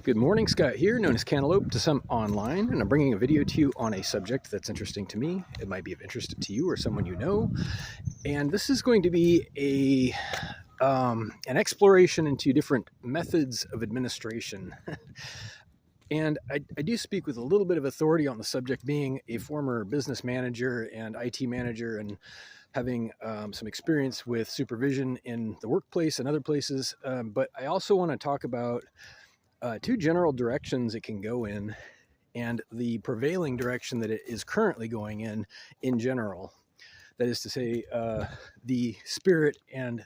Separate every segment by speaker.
Speaker 1: Good morning, Scott here, known as Cantaloupe to some online, and I'm bringing a video to you on a subject that's interesting to me. It might be of interest to you or someone you know, and this is going to be an exploration into different methods of administration. And I do speak with a little bit of authority on the subject, being a former business manager and IT manager, and having some experience with supervision in the workplace and other places. But I also want to talk about two general directions it can go in, and the prevailing direction that it is currently going in general. That is to say, the spirit and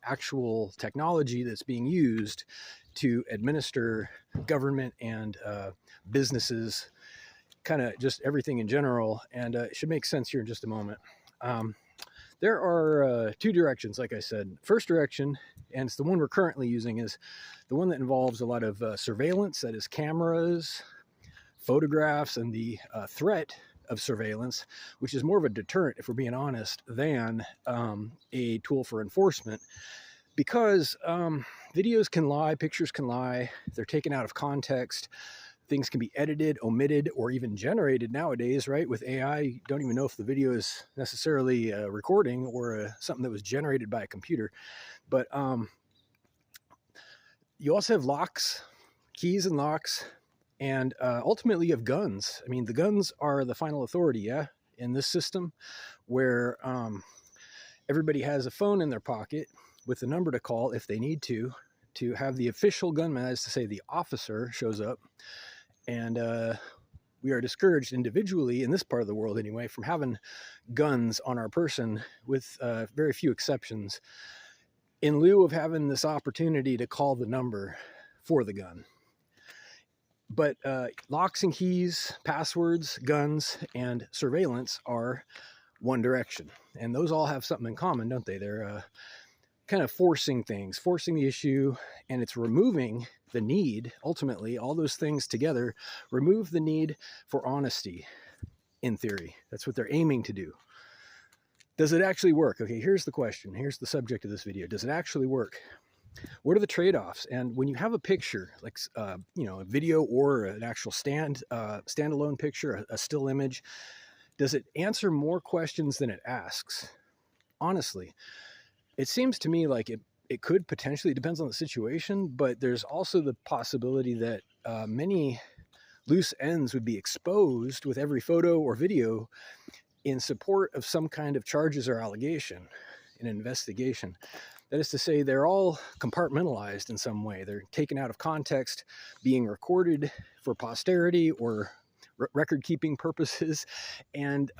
Speaker 1: actual technology that's being used to administer government and businesses, kind of just everything in general. And it should make sense here in just a moment. There are two directions, like I said. First direction, and it's the one we're currently using, is the one that involves a lot of surveillance, that is cameras, photographs, and the threat of surveillance, which is more of a deterrent, if we're being honest, than a tool for enforcement. Because videos can lie, pictures can lie, they're taken out of context. Things can be edited, omitted, or even generated nowadays, right? With AI, you don't even know if the video is necessarily a recording or something that was generated by a computer. But you also have locks, keys and locks, and ultimately you have guns. I mean, the guns are the final authority, yeah, in this system, where everybody has a phone in their pocket with a number to call if they need to have the official gunman, that is to say the officer, shows up. And we are discouraged individually, in this part of the world anyway, from having guns on our person, with very few exceptions, in lieu of having this opportunity to call the number for the gun. But locks and keys, passwords, guns, and surveillance are one direction. And those all have something in common, don't they? They're kind of forcing things, forcing the issue, and it's removing the need. Ultimately, all those things together remove the need for honesty, in theory. That's what they're aiming to do. Does it actually work? Okay, here's the question. Here's the subject of this video. Does it actually work? What are the trade-offs? And when you have a picture, like a video or an actual standalone picture, a still image, does it answer more questions than it asks? Honestly, it seems to me like it could potentially. It depends on the situation, but there's also the possibility that many loose ends would be exposed with every photo or video in support of some kind of charges or allegation in an investigation. That is to say, they're all compartmentalized in some way. They're taken out of context, being recorded for posterity or record-keeping purposes, and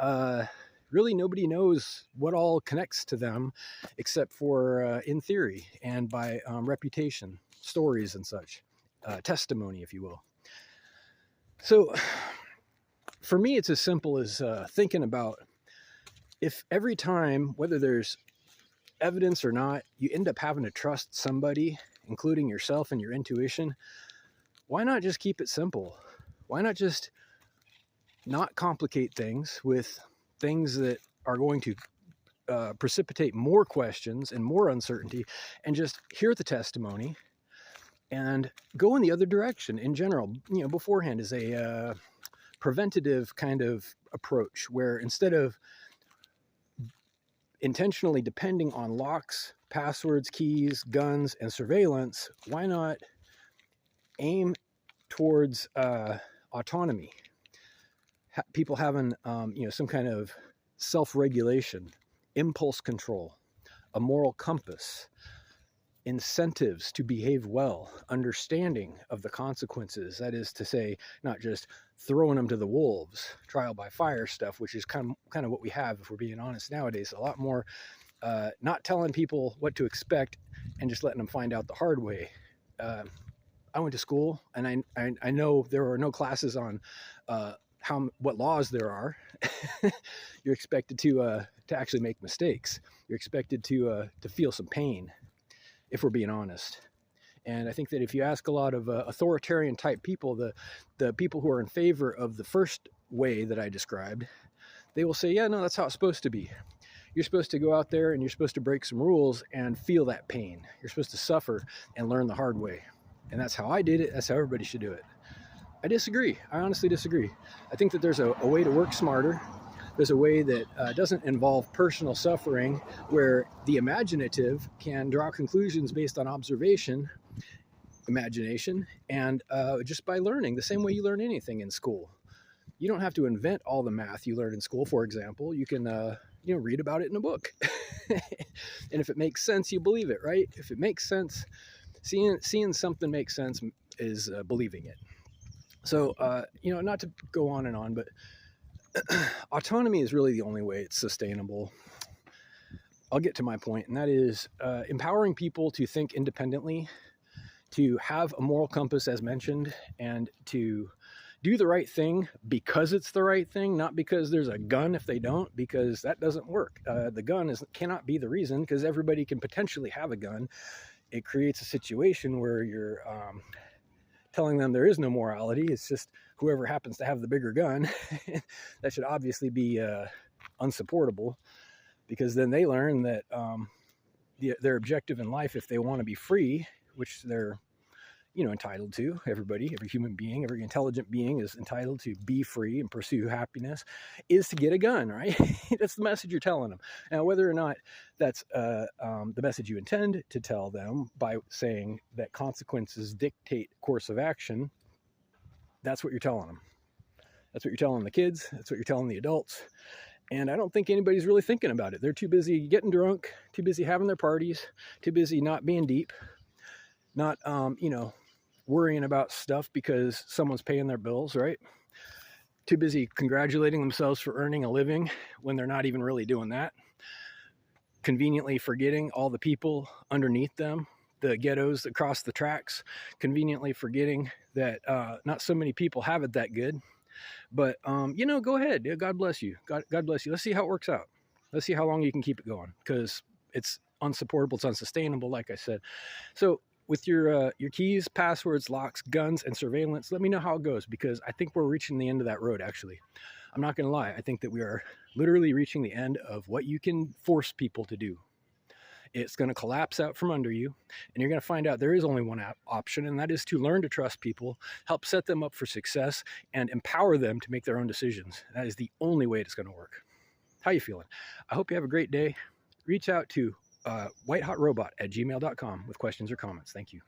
Speaker 1: really nobody knows what all connects to them, except for in theory and by reputation, stories and such, testimony, if you will. So for me, it's as simple as thinking about, if every time, whether there's evidence or not, you end up having to trust somebody, including yourself and your intuition, why not just keep it simple? Why not just not complicate things with things that are going to precipitate more questions and more uncertainty, and just hear the testimony and go in the other direction in general? Beforehand is a preventative kind of approach, where instead of intentionally depending on locks, passwords, keys, guns, and surveillance, why not aim towards autonomy? People having some kind of self-regulation, impulse control, a moral compass, incentives to behave well, understanding of the consequences. That is to say, not just throwing them to the wolves, trial by fire stuff, which is kind of what we have, if we're being honest nowadays. A lot more not telling people what to expect and just letting them find out the hard way. I went to school, and I know there are no classes on what laws there are. You're expected to actually make mistakes. You're expected to feel some pain, if we're being honest. And I think that if you ask a lot of authoritarian type people, the people who are in favor of the first way that I described, they will say, yeah, no, that's how it's supposed to be. You're supposed to go out there and you're supposed to break some rules and feel that pain. You're supposed to suffer and learn the hard way. and that's how I did it. That's how everybody should do it. I disagree. I honestly disagree. I think that there's a way to work smarter. There's a way that doesn't involve personal suffering, where the imaginative can draw conclusions based on observation, imagination, and just by learning, the same way you learn anything in school. You don't have to invent all the math you learn in school, for example. You can read about it in a book. And if it makes sense, you believe it, right? If it makes sense, seeing something make sense is believing it. So, not to go on and on, but autonomy is really the only way it's sustainable. I'll get to my point, and that is empowering people to think independently, to have a moral compass, as mentioned, and to do the right thing because it's the right thing, not because there's a gun if they don't, because that doesn't work. The gun cannot be the reason, because everybody can potentially have a gun. It creates a situation where you're telling them there is no morality. It's just whoever happens to have the bigger gun. That should obviously be unsupportable, because then they learn that their objective in life, if they want to be free, which they're entitled to. Every human being, every intelligent being is entitled to be free and pursue happiness, is to get a gun, right? That's the message you're telling them. Now, whether or not that's the message you intend to tell them by saying that consequences dictate course of action, that's what you're telling them. That's what you're telling the kids. That's what you're telling the adults. And I don't think anybody's really thinking about it. They're too busy getting drunk, too busy having their parties, too busy not being deep, not, worrying about stuff because someone's paying their bills, right? Too busy congratulating themselves for earning a living when they're not even really doing that. Conveniently forgetting all the people underneath them, the ghettos that cross the tracks, conveniently forgetting that not so many people have it that good. But, go ahead. God bless you. God bless you. Let's see how it works out. Let's see how long you can keep it going, because it's unsupportable. It's unsustainable, like I said. So, with your keys, passwords, locks, guns, and surveillance, let me know how it goes, because I think we're reaching the end of that road, actually. I'm not going to lie. I think that we are literally reaching the end of what you can force people to do. It's going to collapse out from under you, and you're going to find out there is only one option, and that is to learn to trust people, help set them up for success, and empower them to make their own decisions. That is the only way it's going to work. How you feeling? I hope you have a great day. Reach out to whitehotrobot@gmail.com with questions or comments. Thank you.